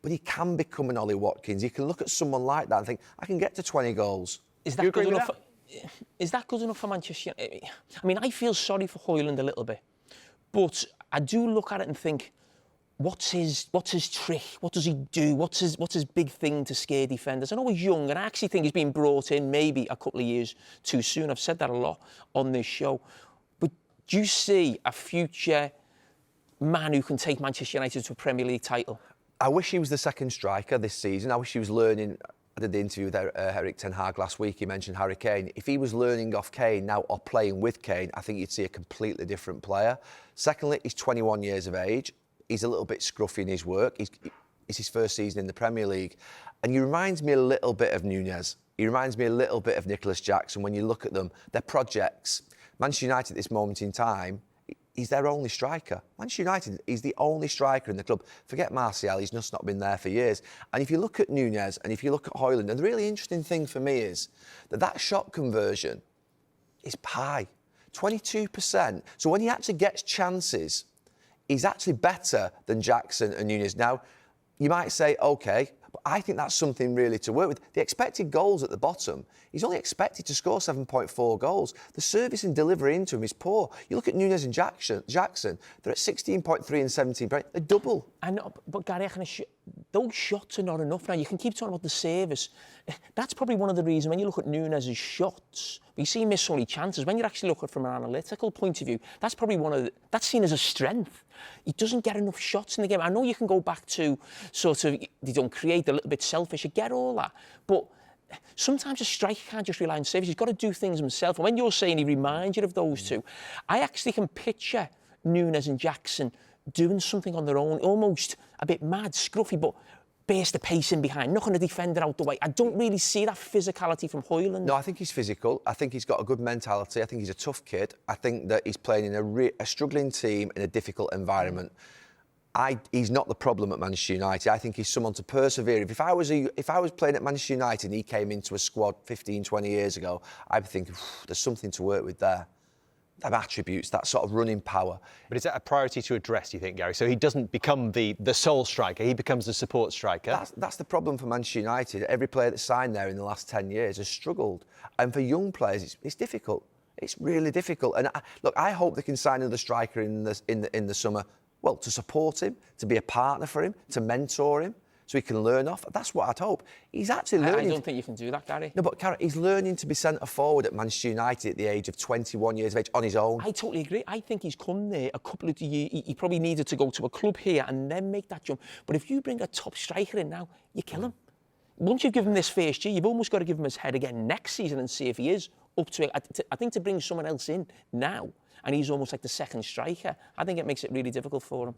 but he can become an Ollie Watkins. You can look at someone like that and think, I can get to 20 goals. Is that good enough? Is that good enough for Manchester United? I mean, I feel sorry for Hojlund a little bit, but I do look at it and think, what's his trick? What does he do? What's his big thing to scare defenders? I know he's young, and I actually think he's been brought in maybe a couple of years too soon. I've said that a lot on this show. But do you see a future man who can take Manchester United to a Premier League title? I wish he was the second striker this season. I wish he was learning. I did the interview with Erik ten Hag last week. He mentioned Harry Kane. If he was learning off Kane now or playing with Kane, I think you'd see a completely different player. Secondly, he's 21 years of age. He's a little bit scruffy in his work. It's his first season in the Premier League. And he reminds me a little bit of Nunez. He reminds me a little bit of Nicholas Jackson. When you look at them, they're projects. Manchester United at this moment in time, he's their only striker. Manchester United, he's the only striker in the club. Forget Martial, he's just not been there for years. And if you look at Nunez and if you look at Hojlund, and the really interesting thing for me is that shot conversion is high, 22%. So when he actually gets chances, he's actually better than Jackson and Nunez. Now, you might say, OK, but I think that's something really to work with. The expected goals at the bottom, he's only expected to score 7.4 goals. The service and delivery into him is poor. You look at Nunez and Jackson, they're at 16.3 and 17. They're double. I know, but Gary, those shots are not enough now. You can keep talking about the service. That's probably one of the reasons when you look at Nunez's shots, you see him miss so many chances. When you actually look at it from an analytical point of view, that's probably that's seen as a strength. He doesn't get enough shots in the game. I know you can go back to sort of, they don't create, a little bit selfish, I get all that. But sometimes a striker can't just rely on service. He's got to do things himself. And when you're saying he reminds you of those two, I actually can picture Nunez and Jackson doing something on their own, almost a bit mad, scruffy, but burst the pace in behind, knocking a defender out the way. I don't really see that physicality from Hojlund. No, I think he's physical. I think he's got a good mentality. I think he's a tough kid. I think that he's playing in a struggling team in a difficult environment. He's not the problem at Manchester United. I think he's someone to persevere. If I was playing at Manchester United and he came into a squad 15, 20 years ago, I'd be thinking, there's something to work with there. Them attributes, that sort of running power. But is that a priority to address, do you think, Gary? So he doesn't become the sole striker, he becomes the support striker? That's the problem for Manchester United. Every player that's signed there in the last 10 years has struggled. And for young players, it's difficult. It's really difficult. And look, I hope they can sign another striker in the summer, well, to support him, to be a partner for him, to mentor him, so he can learn off. That's what I'd hope. He's actually learning. I don't think you can do that, Gary. No, but Carra, he's learning to be centre forward at Manchester United at the age of 21 years of age on his own. I totally agree. I think he's come there a couple of years. He probably needed to go to a club here and then make that jump. But if you bring a top striker in now, you kill him. Once you've given him this first year, you've almost got to give him his head again next season and see if he is up to it. I think to bring someone else in now, and he's almost like the second striker, I think it makes it really difficult for him.